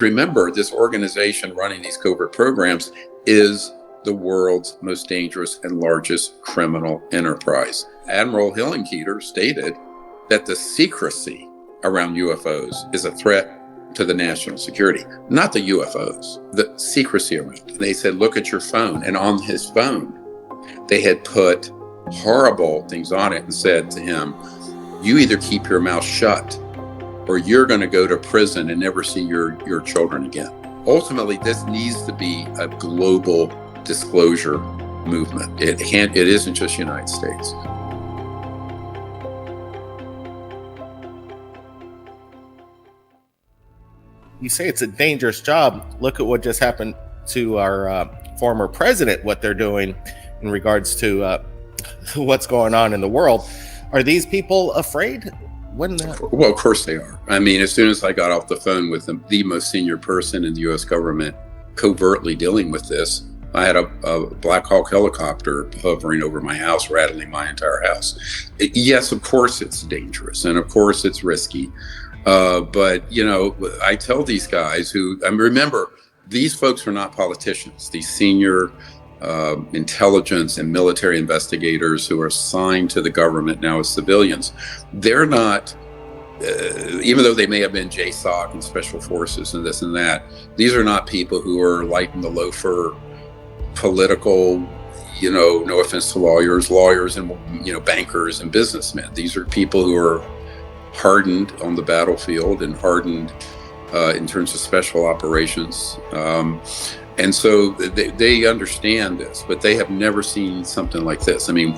Remember, this organization running these covert programs is the world's most dangerous and largest criminal enterprise. Admiral 𝗩𝗕𝗦𝗧𝗘 stated that the secrecy around UFOs is a threat to the national security, not the UFOs, the secrecy around it. They said, look at your phone. And on his phone, they had put horrible things on it and said to him, you either keep your mouth shut or you're going to go to prison and never see your children again. Ultimately, this needs to be a global disclosure movement. It isn't just the United States. You say it's a dangerous job. Look at what just happened to our former president, what they're doing in regards to what's going on in the world. Are these people afraid? Well, of course they are. I mean, as soon as I got off the phone with the most senior person in the U.S. government covertly dealing with this, I had a Black Hawk helicopter hovering over my house, rattling my entire house. Yes, of course it's dangerous, and of course it's risky. But, you know, I tell these guys remember, these folks are not politicians. These senior intelligence and military investigators who are assigned to the government now as civilians, they're not, even though they may have been JSOC and special forces and this and that, these are not people who are light in the loafer, political, you know, no offense to lawyers and, you know, bankers and businessmen. These are people who are hardened on the battlefield and hardened in terms of special operations. And so they understand this, but they have never seen something like this. I mean,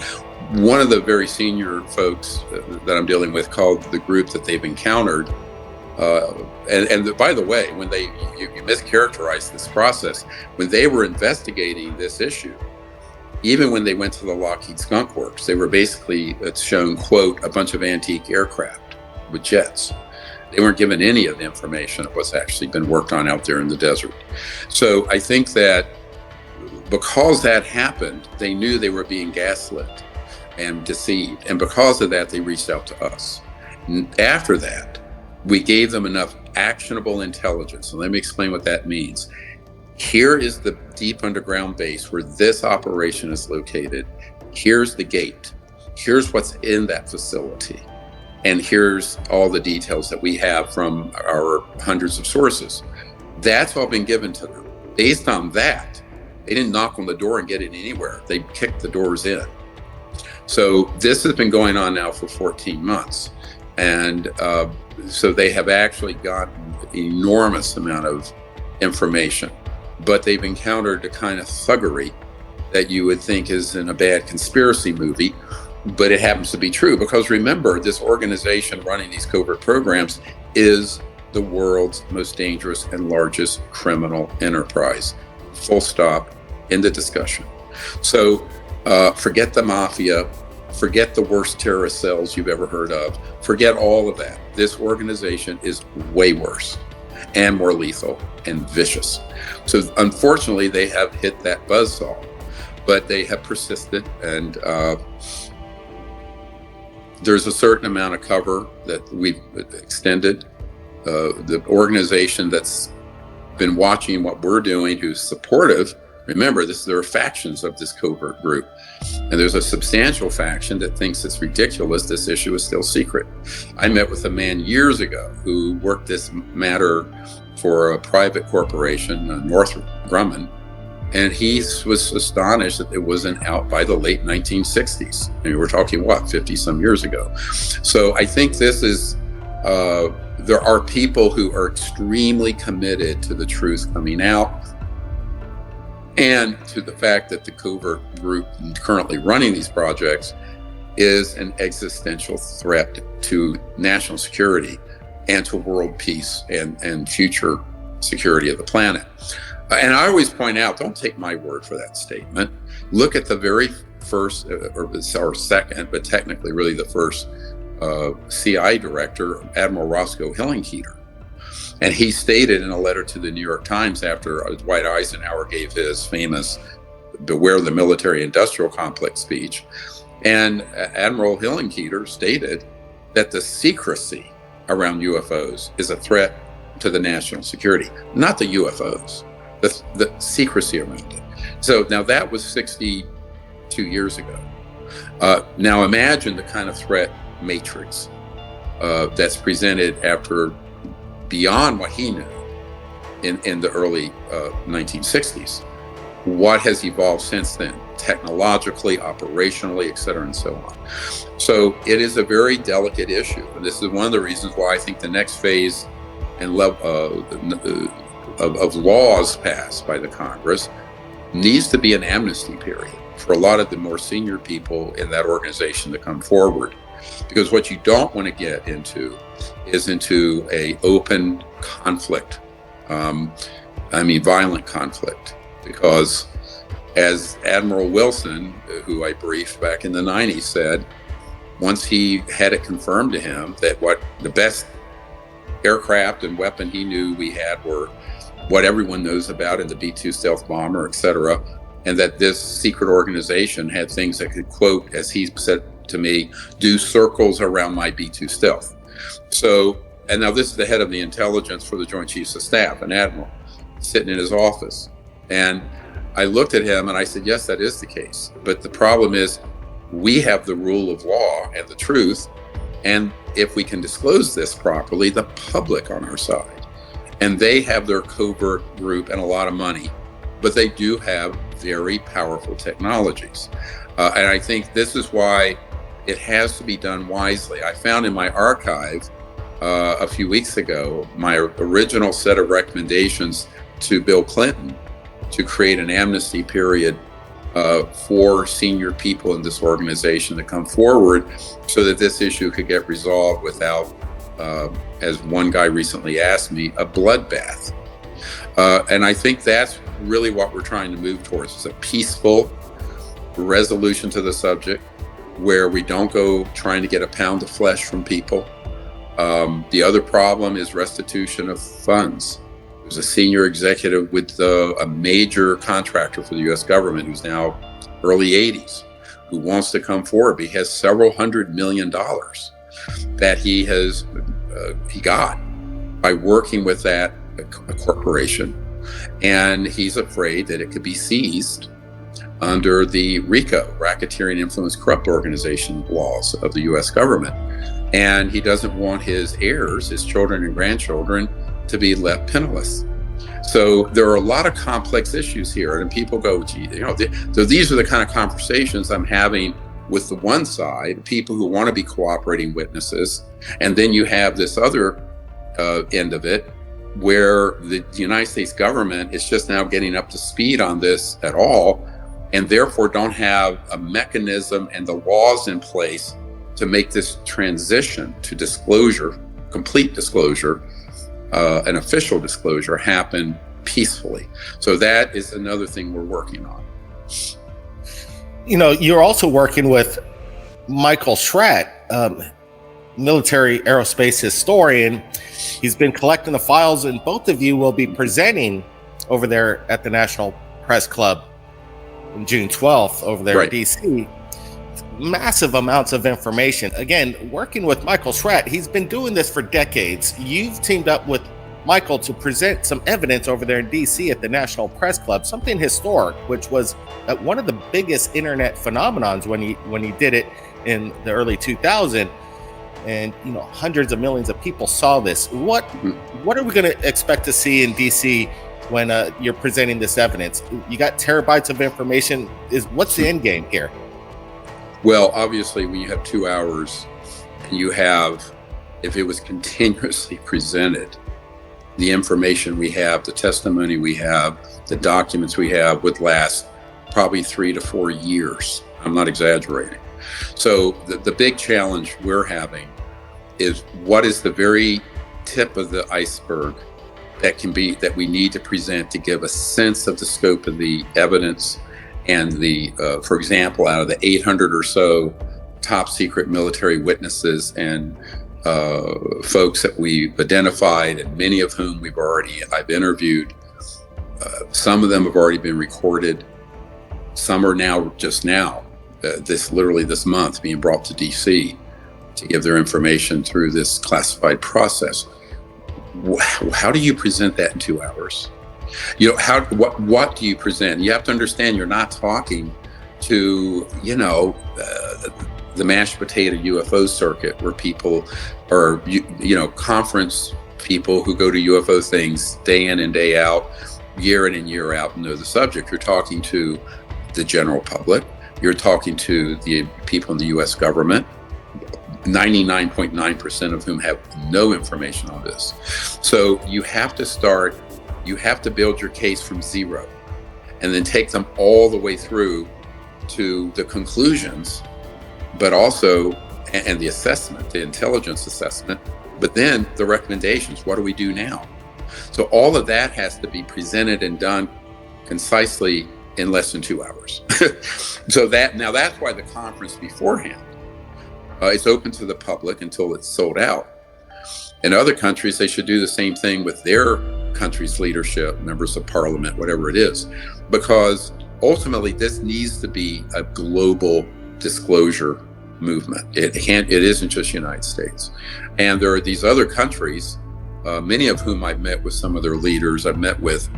one of the very senior folks that I'm dealing with called the group that they've encountered. And by the way, when you mischaracterize this process, when they were investigating this issue, even when they went to the Lockheed Skunk Works, they were basically shown, quote, a bunch of antique aircraft with jets. They weren't given any of the information of what's actually been worked on out there in the desert. So I think that because that happened, they knew they were being gaslit and deceived. And because of that, they reached out to us. After that, we gave them enough actionable intelligence. And let me explain what that means. Here is the deep underground base where this operation is located. Here's the gate. Here's what's in that facility. And here's all the details that we have from our hundreds of sources. That's all been given to them. Based on that, they didn't knock on the door and get it anywhere. They kicked the doors in. So this has been going on now for 14 months. And so they have actually gotten an enormous amount of information, but they've encountered a kind of thuggery that you would think is in a bad conspiracy movie. But it happens to be true because remember, this organization running these covert programs is the world's most dangerous and largest criminal enterprise. Full stop in the discussion. So forget the mafia, forget the worst terrorist cells you've ever heard of, forget all of that. This organization is way worse and more lethal and vicious. So unfortunately, they have hit that buzzsaw, but they have persisted, and there's a certain amount of cover that we've extended. The organization that's been watching what we're doing, who's supportive, remember, there are factions of this covert group. And there's a substantial faction that thinks it's ridiculous this issue is still secret. I met with a man years ago who worked this matter for a private corporation, Northrop Grumman, and he was astonished that it wasn't out by the late 1960s. I mean, we're talking, 50 some years ago. So I think this is, there are people who are extremely committed to the truth coming out and to the fact that the covert group currently running these projects is an existential threat to national security and to world peace and future security of the planet. And I always point out, don't take my word for that statement. Look at the very first, or second, but technically really the first CI director, Admiral Roscoe Hillenkoetter. And he stated in a letter to the New York Times after Dwight Eisenhower gave his famous Beware the Military Industrial Complex speech. And Admiral Hillenkoetter stated that the secrecy around UFOs is a threat to the national security, not the UFOs, the secrecy around it. So now that was 62 years ago. Now imagine the kind of threat matrix that's presented after, beyond what he knew in the early 1960s. What has evolved since then, technologically, operationally, et cetera, and so on. So it is a very delicate issue. And this is one of the reasons why I think the next phase and level of laws passed by the Congress needs to be an amnesty period for a lot of the more senior people in that organization to come forward. Because what you don't want to get into is into a open conflict. Violent conflict. Because as Admiral Wilson, who I briefed back in the 90s, said, once he had it confirmed to him that what the best aircraft and weapon he knew we had were what everyone knows about in the B-2 stealth bomber, et cetera, and that this secret organization had things that could, quote, as he said to me, do circles around my B-2 stealth. So, and now this is the head of the intelligence for the Joint Chiefs of Staff, an admiral, sitting in his office. And I looked at him and I said, yes, that is the case. But the problem is we have the rule of law and the truth. And if we can disclose this properly, the public on our side. And they have their covert group and a lot of money, but they do have very powerful technologies. And I think this is why it has to be done wisely. I found in my archive a few weeks ago, my original set of recommendations to Bill Clinton to create an amnesty period for senior people in this organization to come forward so that this issue could get resolved without, as one guy recently asked me, a bloodbath. And I think that's really what we're trying to move towards, is a peaceful resolution to the subject where we don't go trying to get a pound of flesh from people. The other problem is restitution of funds. There's a senior executive with a major contractor for the U.S. government who's now early 80s, who wants to come forward. He has several $100 million that he got by working with that corporation. And he's afraid that it could be seized under the RICO, Racketeering Influence Corrupt Organization laws of the U.S. government. And he doesn't want his heirs, his children and grandchildren, to be left penniless. So there are a lot of complex issues here, and people go, gee, so these are the kind of conversations I'm having with the one side, people who want to be cooperating witnesses, and then you have this other end of it, where the United States government is just now getting up to speed on this at all, and therefore don't have a mechanism and the laws in place to make this transition to disclosure, complete disclosure, an official disclosure, happen peacefully. So that is another thing we're working on. You're also working with Michael Schratt, military aerospace historian. He's been collecting the files, and both of you will be presenting over there at the National Press Club on June 12th over there in DC. Massive amounts of information. Again, working with Michael Schratt, he's been doing this for decades. You've teamed up with Michael to present some evidence over there in DC at the National Press Club, something historic, which was one of the biggest internet phenomenons when he did it in the early 2000s. And hundreds of millions of people saw this. What are we going to expect to see in DC when you're presenting this evidence? You got terabytes of information. What's the end game here? Well, obviously, when you have 2 hours and you have, if it was continuously presented, the information we have, the testimony we have, the documents we have would last probably 3 to 4 years. I'm not exaggerating. So the big challenge we're having is what is the very tip of the iceberg that we need to present to give a sense of the scope of the evidence and for example, out of the 800 or so top secret military witnesses and folks that we've identified, and many of whom I've interviewed, some of them have already been recorded. Some are just now, this month, being brought to DC to give their information through this classified process. how do you present that in 2 hours? You know, what do you present? You have to understand you're not talking to, the mashed potato UFO circuit where people are, conference people who go to UFO things day in and day out, year in and year out, and know the subject. You're talking to the general public. You're talking to the people in the U.S. government, 99.9% of whom have no information on this. So you have to build your case from zero and then take them all the way through to the conclusions, but also, and the assessment, the intelligence assessment, but then the recommendations. What do we do now? So all of that has to be presented and done concisely in less than 2 hours. So that's why the conference beforehand is open to the public until it's sold out. In other countries, they should do the same thing with their country's leadership, members of parliament, whatever it is, because ultimately this needs to be a global disclosure movement. It isn't just the United States. And there are these other countries, many of whom I've met with some of their leaders. I've met with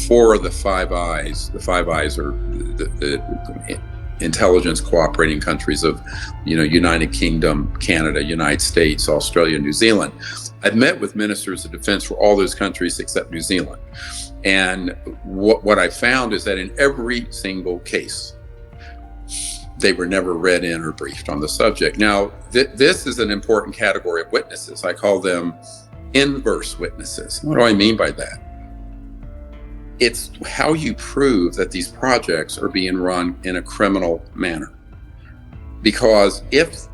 4 of the Five Eyes. The Five Eyes are the intelligence cooperating countries of, United Kingdom, Canada, United States, Australia, New Zealand. I've met with ministers of defense for all those countries except New Zealand. And what I found is that in every single case, they were never read in or briefed on the subject. Now, this is an important category of witnesses. I call them inverse witnesses. What do I mean by that? It's how you prove that these projects are being run in a criminal manner. Because if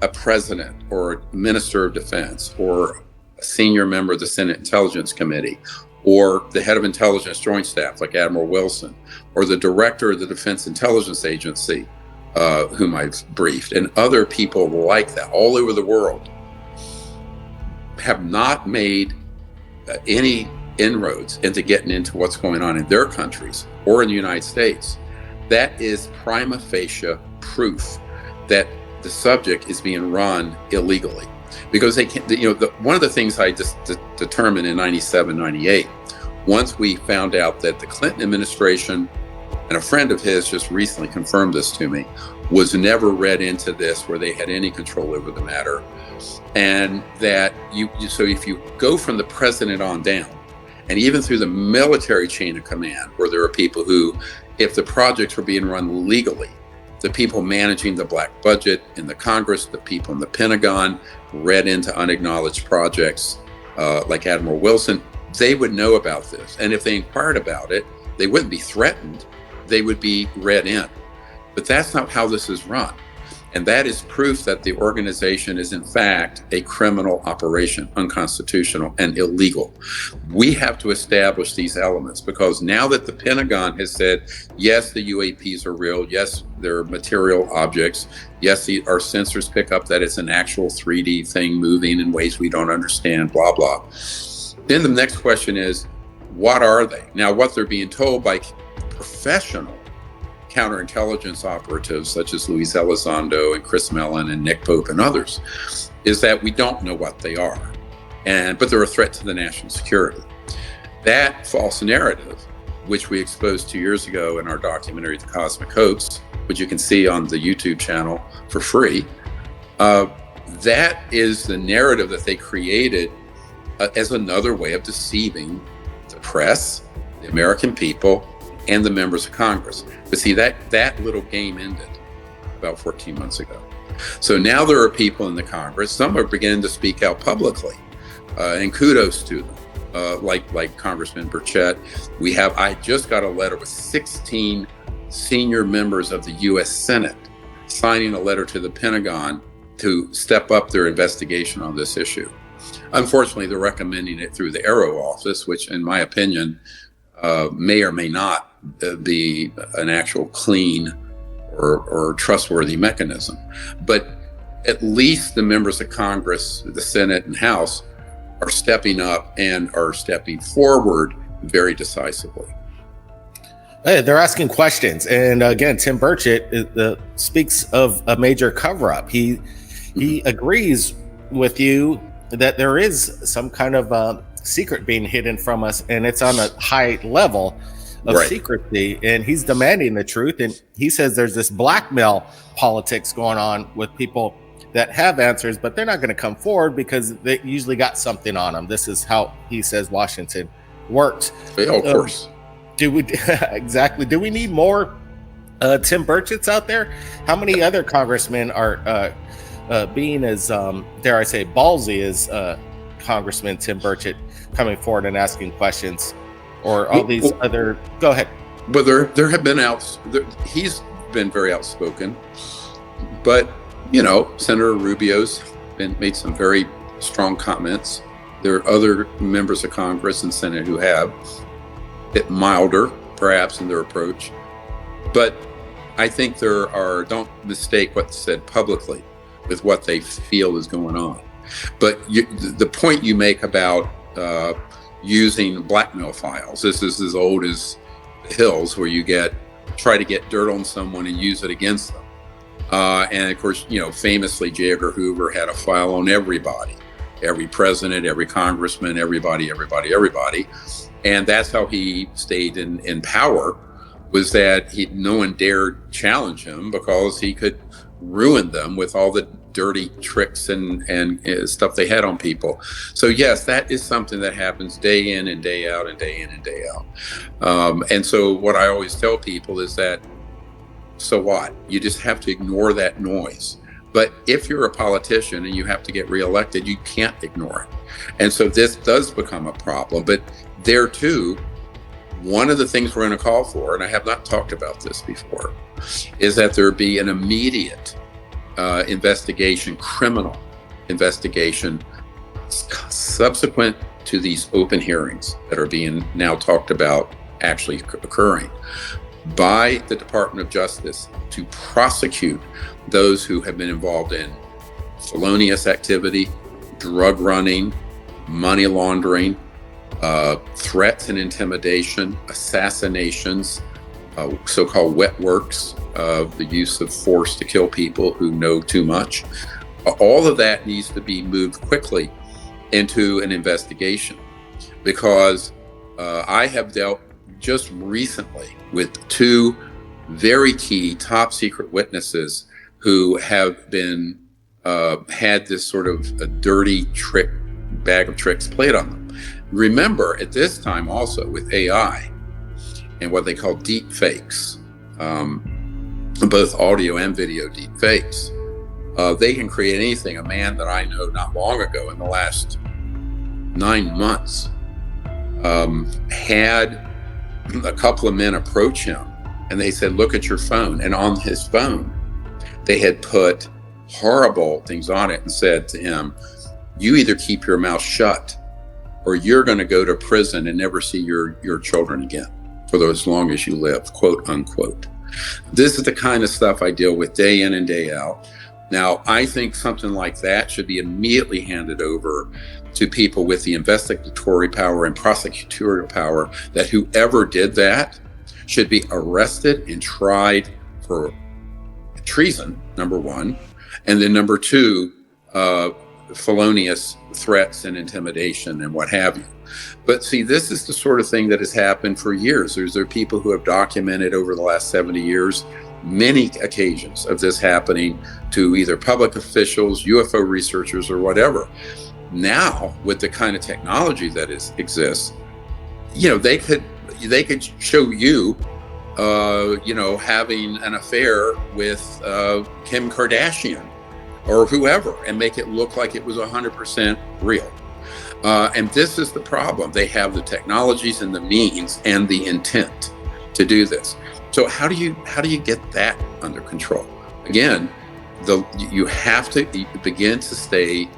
a president or a minister of defense or a senior member of the Senate Intelligence Committee or the head of intelligence joint staff like Admiral Wilson or the director of the Defense Intelligence Agency, whom I've briefed, and other people like that all over the world have not made any inroads into getting into what's going on in their countries or in the United States, that is prima facie proof that the subject is being run illegally. Because they can't, one of the things I just determined in 97, 98, once we found out that the Clinton administration, and a friend of his just recently confirmed this to me, was never read into this where they had any control over the matter. And that so if you go from the president on down, and even through the military chain of command, where there are people who, if the projects were being run legally, the people managing the black budget in the Congress, the people in the Pentagon, read into unacknowledged projects like Admiral Wilson, they would know about this. And if they inquired about it, they wouldn't be threatened, they would be read in. But that's not how this is run. And that is proof that the organization is in fact a criminal operation, unconstitutional and illegal. We have to establish these elements because now that the Pentagon has said, yes, the UAPs are real, yes, they're material objects, yes, our sensors pick up that it's an actual 3D thing moving in ways we don't understand, blah, blah. Then the next question is, what are they? Now, what they're being told by professional counterintelligence operatives such as Luis Elizondo and Chris Mellon and Nick Pope and others is that we don't know what they are, but they're a threat to the national security. That false narrative, which we exposed 2 years ago in our documentary, The Cosmic Hoax, which you can see on the YouTube channel for free, that is the narrative that they created as another way of deceiving the press, the American people, and the members of Congress. But see, that little game ended about 14 months ago. So now there are people in the Congress, some are beginning to speak out publicly, and kudos to them, like Congressman 𝗪𝗕𝗦𝗬𝗧. I just got a letter with 16 senior members of the U.S. Senate signing a letter to the Pentagon to step up their investigation on this issue. Unfortunately, they're recommending it through the Aero office, which in my opinion may or may not be an actual clean or trustworthy mechanism. But at least the members of Congress, the Senate and House, are stepping up and are stepping forward very decisively. Hey, they're asking questions. And again, Tim Burchett speaks of a major cover-up. He agrees with you that there is some kind of secret being hidden from us, and it's on a high level of Right. secrecy, and he's demanding the truth. And he says there's this blackmail politics going on with people that have answers, but they're not going to come forward because they usually got something on them. This is how he says Washington works. Yeah, of course. Do we exactly? Do we need more Tim Burchetts out there? How many other congressmen are being as dare I say ballsy as Congressman Tim Burchett coming forward and asking questions, or all these other? Go ahead. But there have been he's been very outspoken, but Senator Rubio's made some very strong comments. There are other members of Congress and Senate who have bit milder, perhaps, in their approach. But I think don't mistake what's said publicly with what they feel is going on. But the point you make about using blackmail files, this is as old as the hills, where you try to get dirt on someone and use it against them. And of course, famously, J. Edgar Hoover had a file on everybody, every president, every congressman, everybody. And that's how he stayed in power, was that no one dared challenge him because he could ruin them with all the dirty tricks and stuff they had on people. So yes, that is something that happens day in and day out and day in and day out. And so what I always tell people is that, so what? You just have to ignore that noise. But if you're a politician and you have to get reelected, you can't ignore it. And so this does become a problem. But there too, one of the things we're going to call for, and I have not talked about this before, is that there be an immediate investigation, criminal investigation, subsequent to these open hearings that are being now talked about actually occurring, by the Department of Justice to prosecute those who have been involved in felonious activity, drug running, money laundering, threats and intimidation, assassinations, so-called wet works, the use of force to kill people who know too much. All of that needs to be moved quickly into an investigation, because I have dealt just recently with two very key top secret witnesses who have been had this sort of a dirty bag of tricks played on them. Remember, at this time also with AI and what they call deep fakes, both audio and video deep fakes, they can create anything. A man that I know not long ago, in the last 9 months, had a couple of men approach him and they said, look at your phone. And on his phone, they had put horrible things on it and said to him, you either keep your mouth shut or you're going to go to prison and never see your children again for as long as you live, quote unquote. This is the kind of stuff I deal with day in and day out. Now, I think something like that should be immediately handed over to people with the investigatory power and prosecutorial power, that whoever did that should be arrested and tried for treason, number one, and then number two, felonious threats and intimidation and what have you. But see, this is the sort of thing that has happened for years. There are people who have documented over the last 70 years many occasions of this happening to either public officials, UFO researchers, or whatever. Now, with the kind of technology that exists, they could show you, having an affair with Kim Kardashian or whoever, and make it look like it was 100% real. And this is the problem. They have the technologies and the means and the intent to do this. So how do you get that under control? Again, you have to begin to stay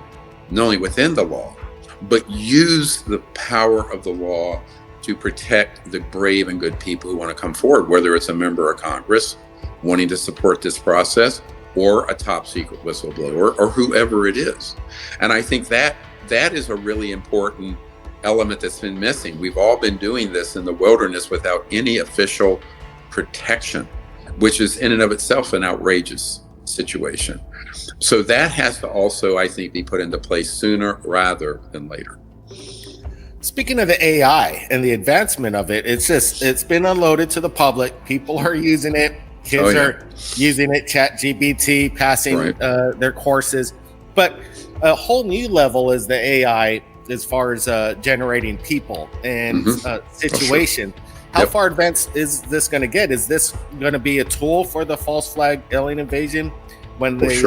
not only within the law, but use the power of the law to protect the brave and good people who want to come forward, whether it's a member of Congress wanting to support this process, or a top secret whistleblower, or whoever it is. And I think that is a really important element that's been missing. We've all been doing this in the wilderness without any official protection, which is in and of itself an outrageous situation. So that has to also, I think, be put into place sooner rather than later. Speaking of the AI and the advancement of it, it's been unloaded to the public. People are using it. Kids are using it, ChatGPT, passing their courses. But a whole new level is the AI as far as generating people and situation. How far advanced is this going to get? Is this going to be a tool for the false flag alien invasion when they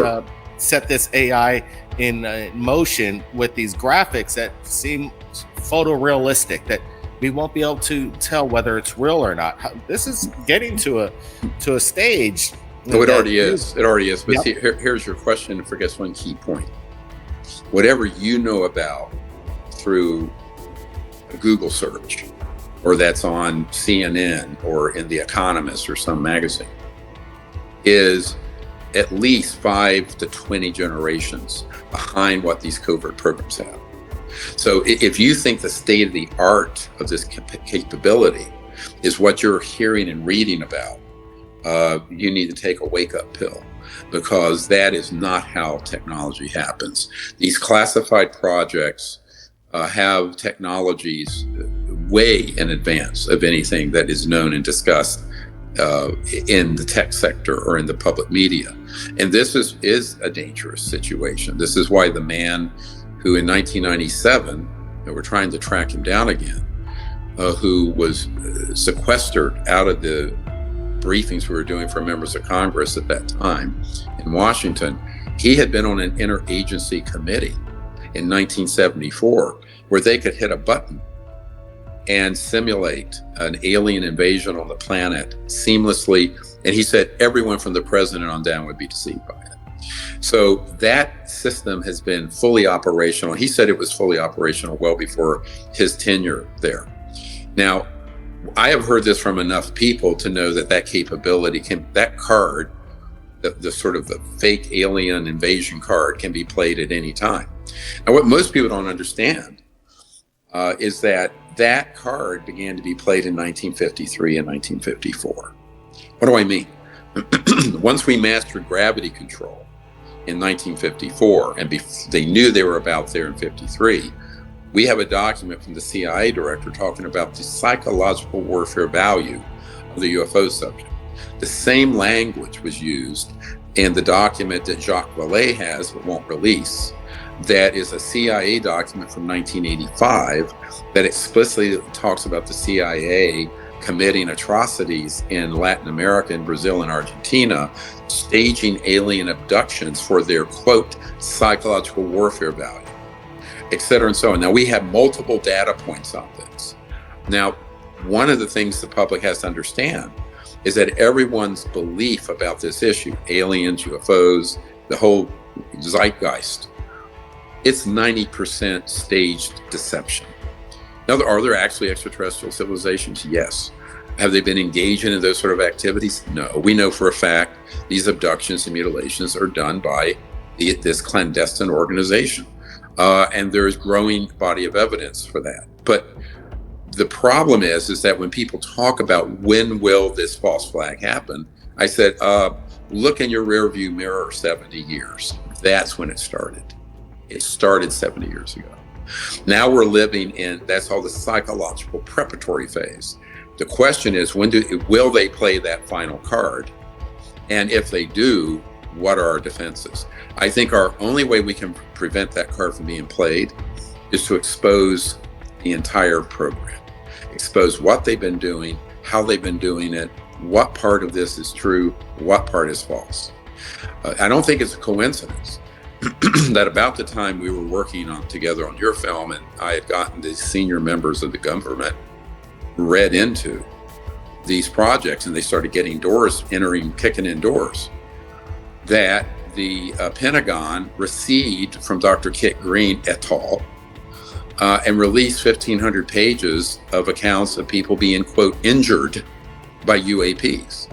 set this AI in motion with these graphics that seem photorealistic, that we won't be able to tell whether it's real or not? This is getting to a stage. No, it already is. It already is. But see, here's your question. And forget one key point. Whatever you know about through a Google search, or that's on CNN or in The Economist or some magazine, is at least 5 to 20 generations behind what these covert programs have. So if you think the state of the art of this capability is what you're hearing and reading about, you need to take a wake-up pill, because that is not how technology happens. These classified projects have technologies way in advance of anything that is known and discussed in the tech sector or in the public media. And this is a dangerous situation. This is why the man who in 1997, and we're trying to track him down again, who was sequestered out of the briefings we were doing for members of Congress at that time in Washington, he had been on an interagency committee in 1974 where they could hit a button and simulate an alien invasion on the planet seamlessly. And he said everyone from the president on down would be deceived by it. So that system has been fully operational. He said it was fully operational well before his tenure there. Now, I have heard this from enough people to know that capability that card, the sort of the fake alien invasion card, can be played at any time. Now, what most people don't understand is that card began to be played in 1953 and 1954. What do I mean? Once we mastered gravity control in 1954, and they knew they were about there in 53, we have a document from the CIA director talking about the psychological warfare value of the UFO subject. The same language was used in the document that Jacques Vallée has but won't release. That is a CIA document from 1985 that explicitly talks about the CIA committing atrocities in Latin America, and Brazil, and Argentina, staging alien abductions for their, quote, psychological warfare value, et cetera, and so on. Now, we have multiple data points on this. Now, one of the things the public has to understand is that everyone's belief about this issue, aliens, UFOs, the whole zeitgeist, it's 90% staged deception. Now, are there actually extraterrestrial civilizations? Yes. Have they been engaging in those sort of activities? No. We know for a fact these abductions and mutilations are done by this clandestine organization. And there's growing body of evidence for that. But the problem is that when people talk about when will this false flag happen, I said, look in your rearview mirror 70 years. That's when it started. It started 70 years ago. Now we're living in, that's all the psychological preparatory phase. The question is, will they play that final card? And if they do, what are our defenses? I think our only way we can prevent that card from being played is to expose the entire program. Expose what they've been doing, how they've been doing it, what part of this is true, what part is false. I don't think it's a coincidence that about the time we were working together on your film, and I had gotten the senior members of the government read into these projects, and they started getting kicking in doors, that the Pentagon received from Dr. Kit Green et al. And released 1,500 pages of accounts of people being, quote, injured by UAPs.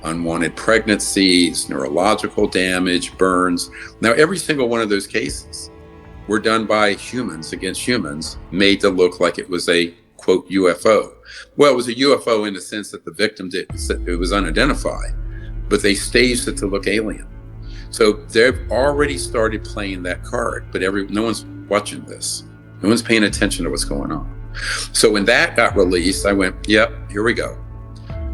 Unwanted pregnancies, neurological damage, burns. Now, every single one of those cases were done by humans against humans, made to look like it was a, quote, UFO. Well, it was a UFO in the sense that the victim it was unidentified, but they staged it to look alien. So they've already started playing that card, but no one's watching this. No one's paying attention to what's going on. So when that got released, I went, yep, here we go.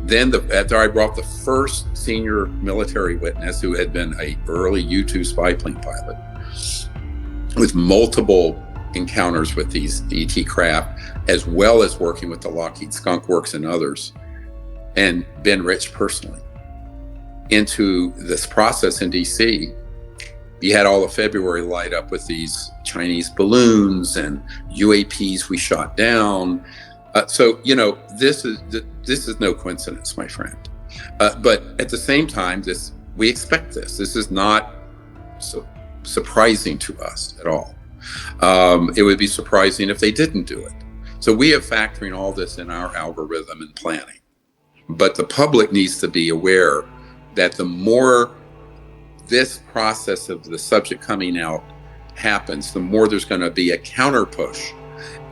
Then after I brought the first senior military witness who had been an early U-2 spy plane pilot with multiple encounters with these ET craft, as well as working with the Lockheed Skunk Works and others, and Ben Rich personally, into this process in DC, you had all of February light up with these Chinese balloons and UAPs we shot down. So, this is no coincidence, my friend. But at the same time, we expect this. This is not so surprising to us at all. It would be surprising if they didn't do it. So we are factoring all this in our algorithm and planning. But the public needs to be aware that the more this process of the subject coming out happens, the more there's going to be a counter push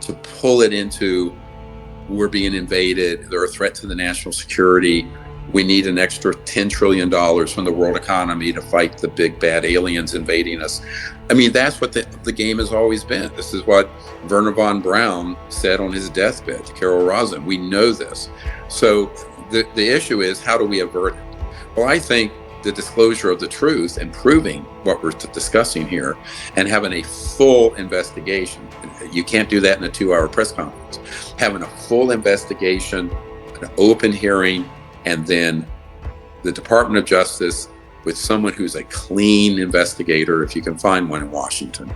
to pull it into, we're being invaded, they're a threat to the national security, we need an extra $10 trillion from the world economy to fight the big bad aliens invading us. I mean, that's what the game has always been. This is what Wernher von Braun said on his deathbed to Carol Rosin. We know this. So the issue is, how do we avert it? Well, I think the disclosure of the truth and proving what we're discussing here and having a full investigation. You can't do that in a 2-hour press conference. Having a full investigation, an open hearing, and then the Department of Justice with someone who's a clean investigator, if you can find one in Washington,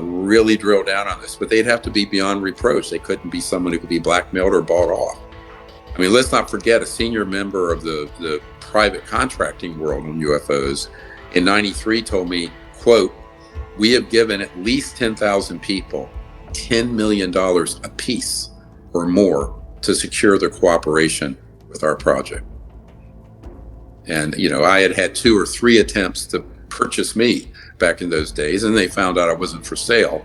really drill down on this. But they'd have to be beyond reproach. They couldn't be someone who could be blackmailed or bought off. I mean, let's not forget, a senior member of the private contracting world on UFOs in '93 told me, quote, "We have given at least 10,000 people $10 million a piece or more to secure their cooperation with our project." And, I had 2 or 3 attempts to purchase me back in those days, and they found out I wasn't for sale.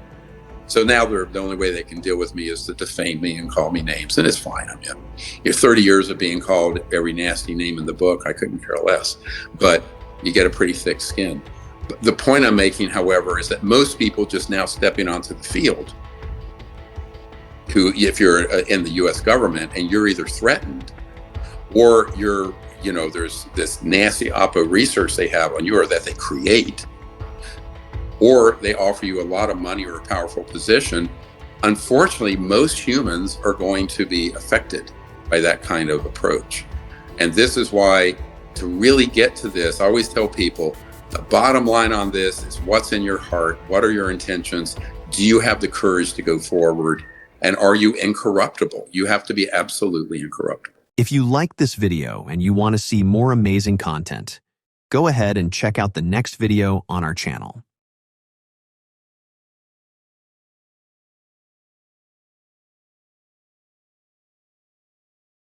So now the only way they can deal with me is to defame me and call me names, and it's fine. I mean, 30 years of being called every nasty name in the book, I couldn't care less. But you get a pretty thick skin. But the point I'm making, however, is that most people just now stepping onto the field, who, if you're in the U.S. government and you're either threatened or there's this nasty oppo research they have on you or that they create, or they offer you a lot of money or a powerful position. Unfortunately, most humans are going to be affected by that kind of approach. And this is why, to really get to this, I always tell people, the bottom line on this is what's in your heart, what are your intentions, do you have the courage to go forward, and are you incorruptible? You have to be absolutely incorruptible. If you like this video and you want to see more amazing content, go ahead and check out the next video on our channel.